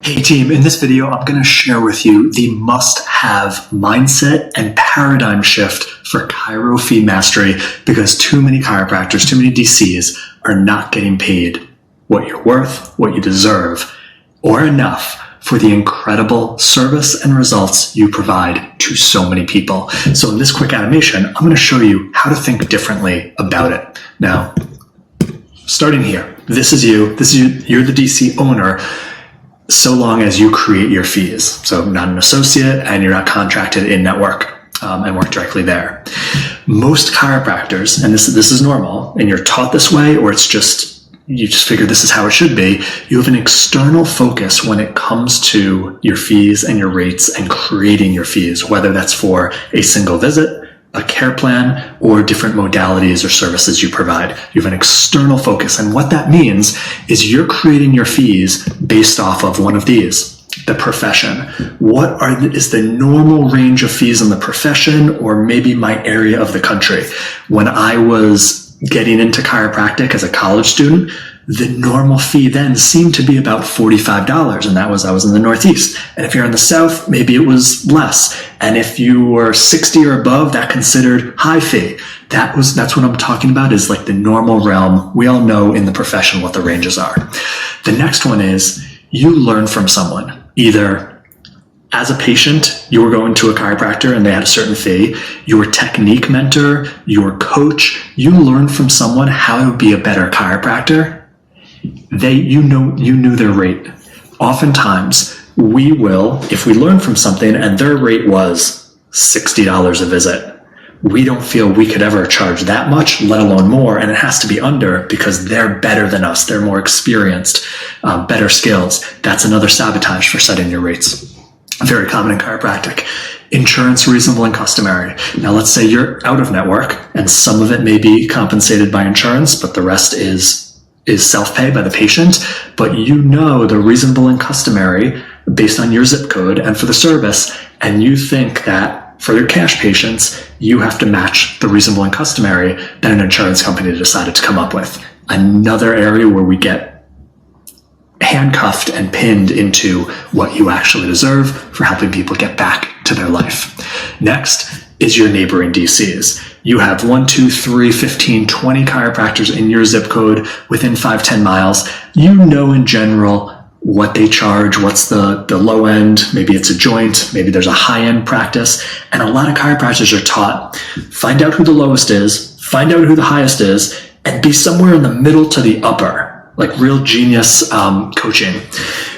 Hey team, in this video, I'm going to share with you the must-have mindset and paradigm shift for chiro fee mastery because too many chiropractors, too many DCs are not getting paid what you're worth, what you deserve, or enough for the incredible service and results you provide to so many people. So in this quick animation, I'm going to show you how to think differently about it. Now, starting here, this is you, you're the DC owner, so long as you create your fees. So not an associate and you're not contracted in network and work directly there. Most chiropractors, and this is normal, and you're taught this way, or it's just, you just figure this is how it should be, you have an external focus when it comes to your fees and your rates and creating your fees, whether that's for a single visit, a care plan, or different modalities or services you provide. You have an external focus, and what that means is you're creating your fees based off of one of these: the profession. What is the normal range of fees in the profession, or maybe my area of the country? When I was getting into chiropractic as a college student, the normal fee then seemed to be about $45, and I was in the Northeast. And if you're in the South, maybe it was less. And if you were 60 or above, that considered high fee. That's what I'm talking about, is like the normal realm. We all know in the profession what the ranges are. The next one is you learn from someone. Either as a patient, you were going to a chiropractor and they had a certain fee, your technique mentor, your coach, you learned from someone how to be a better chiropractor. You knew their rate. Oftentimes, we will, if we learn from something and their rate was $60 a visit, we don't feel we could ever charge that much, let alone more, and it has to be under because they're better than us, they're more experienced, better skills. That's another sabotage for setting your rates. Very common in chiropractic. Insurance, reasonable and customary. Now let's say you're out of network and some of it may be compensated by insurance, but the rest is self-pay by the patient, but you know the reasonable and customary based on your zip code and for the service, and you think that for your cash patients, you have to match the reasonable and customary that an insurance company decided to come up with. Another area where we get handcuffed and pinned into what you actually deserve for helping people get back to their life. Next is your neighboring DCs. You have 1, 2, 3, 15, 20 chiropractors in your zip code within 5-10 miles. You know in general what they charge, what's the low end, maybe it's a joint, maybe there's a high-end practice, and a lot of chiropractors are taught, find out who the lowest is, find out who the highest is, and be somewhere in the middle to the upper, like real genius coaching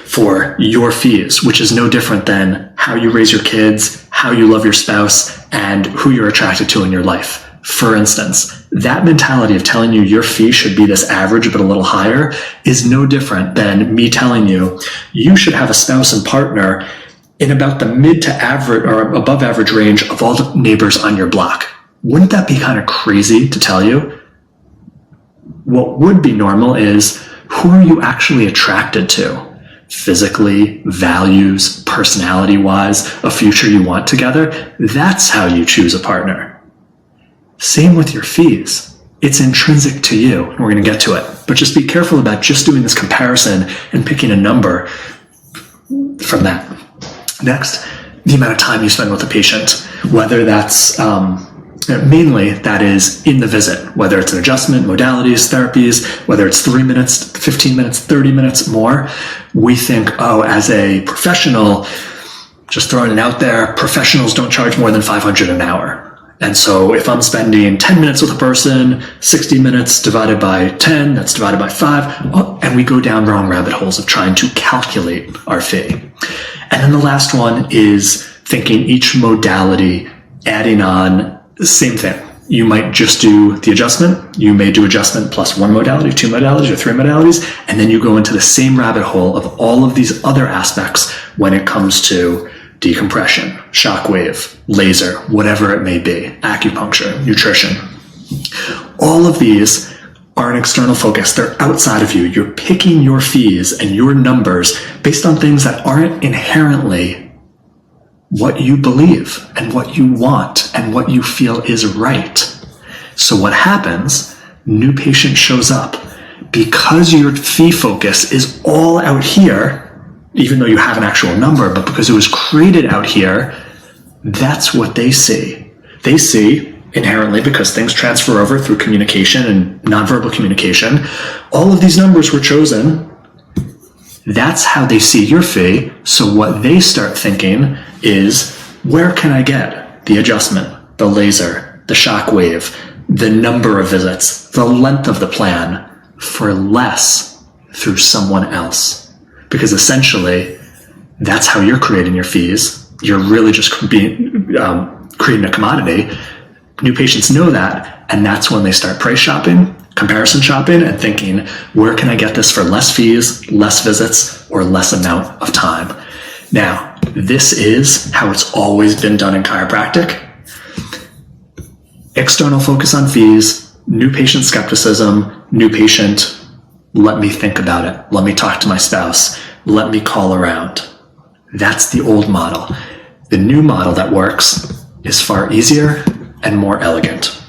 for your fees, which is no different than how you raise your kids, how you love your spouse, and who you're attracted to in your life. For instance, that mentality of telling you your fee should be this average but a little higher is no different than me telling you you should have a spouse and partner in about the mid to average or above average range of all the neighbors on your block. Wouldn't that be kind of crazy to tell you? What would be normal is, who are you actually attracted to? Physically, values, personality-wise, a future you want together. That's how you choose a partner. Same with your fees. It's intrinsic to you, and we're going to get to it. But just be careful about just doing this comparison and picking a number from that. Next, the amount of time you spend with a patient, whether that's mainly that is in the visit, whether it's an adjustment, modalities, therapies, whether it's 3 minutes, 15 minutes, 30 minutes more. We think, oh, as a professional, just throwing it out there, professionals don't charge more than $500 an hour. And so if I'm spending 10 minutes with a person, 60 minutes divided by 10, that's divided by 5, and we go down wrong rabbit holes of trying to calculate our fee. And then the last one is thinking each modality, adding on the same thing. You might just do the adjustment. You may do adjustment plus one modality, 2 modalities, or 3 modalities, and then you go into the same rabbit hole of all of these other aspects when it comes to decompression, shockwave, laser, whatever it may be, acupuncture, nutrition. All of these are an external focus. They're outside of you. You're picking your fees and your numbers based on things that aren't inherently what you believe and what you want and what you feel is right. So what happens? New patient shows up. Because your fee focus is all out here, even though you have an actual number, but because it was created out here, that's what they see. They see inherently, because things transfer over through communication and nonverbal communication, all of these numbers were chosen. That's how they see your fee. So what they start thinking is, where can I get the adjustment, the laser, the shock wave, the number of visits, the length of the plan for less through someone else? Because essentially, that's how you're creating your fees. You're really just creating a commodity. New patients know that, and that's when they start price shopping, comparison shopping, and thinking, where can I get this for less fees, less visits, or less amount of time? Now, this is how it's always been done in chiropractic. External focus on fees, new patient skepticism, new patient, let me think about it. Let me talk to my spouse. Let me call around. That's the old model. The new model that works is far easier and more elegant.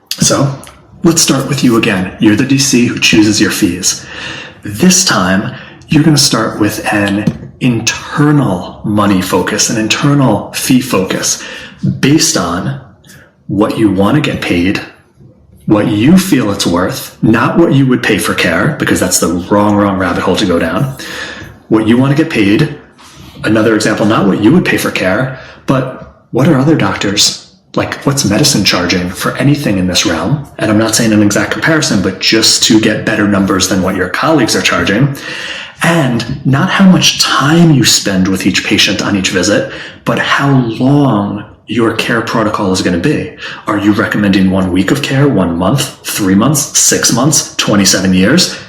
So let's start with you again. You're the DC who chooses your fees. This time, you're going to start with an internal money focus, an internal fee focus based on what you want to get paid, what you feel it's worth, not what you would pay for care, because that's the wrong rabbit hole to go down. What you want to get paid. Another example, not what you would pay for care, but what are other doctors, like what's medicine charging for anything in this realm? And I'm not saying an exact comparison, but just to get better numbers than what your colleagues are charging. And not how much time you spend with each patient on each visit, but how long your care protocol is going to be. Are you recommending 1 week of care, 1 month, 3 months, 6 months, 27 years?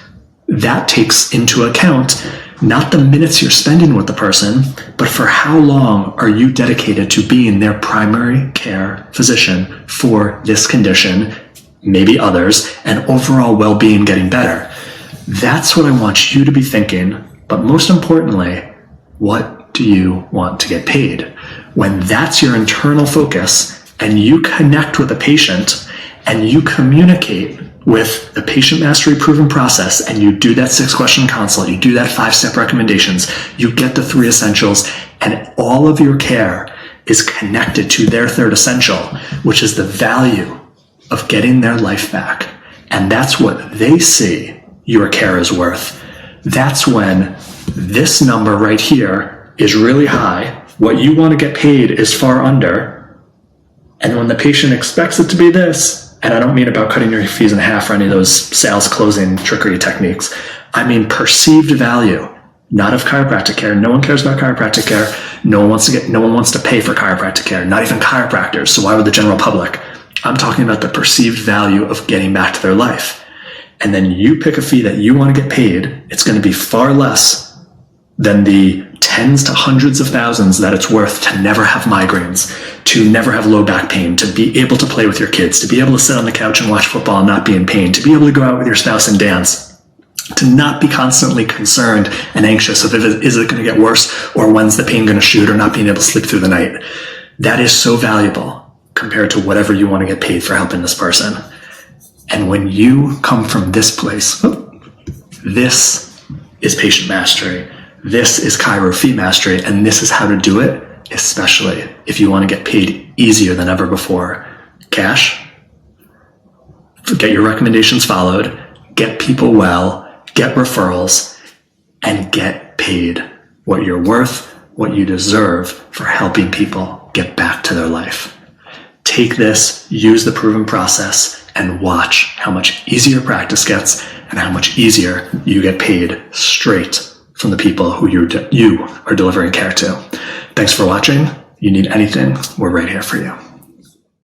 That takes into account not the minutes you're spending with the person, but for how long are you dedicated to being their primary care physician for this condition, maybe others, and overall well-being getting better. That's what I want you to be thinking, but most importantly, what do you want to get paid? When that's your internal focus and you connect with the patient and you communicate with the patient mastery proven process, and you do that 6-question consult, you do that 5-step recommendations, you get the 3 essentials, and all of your care is connected to their 3rd essential, which is the value of getting their life back. And that's what they see your care is worth. That's when this number right here is really high, what you want to get paid is far under, and when the patient expects it to be this, and I don't mean about cutting your fees in half or any of those sales closing trickery techniques. I mean perceived value, not of chiropractic care. No one cares about chiropractic care. No one wants to pay for chiropractic care, not even chiropractors. So why would the general public? I'm talking about the perceived value of getting back to their life. And then you pick a fee that you want to get paid. It's going to be far less than the tens to hundreds of thousands that it's worth to never have migraines, to never have low back pain, to be able to play with your kids, to be able to sit on the couch and watch football and not be in pain, to be able to go out with your spouse and dance, to not be constantly concerned and anxious of is it going to get worse, or when's the pain going to shoot, or not being able to sleep through the night. That is so valuable compared to whatever you want to get paid for helping this person. And when you come from this place, this is patient mastery. This is chiro fee mastery, and this is how to do it, especially if you want to get paid easier than ever before. Cash, get your recommendations followed, get people well, get referrals, and get paid what you're worth, what you deserve for helping people get back to their life. Take this, use the proven process, and watch how much easier practice gets and how much easier you get paid straight from the people who you are delivering care to. Thanks for watching. You need anything, we're right here for you.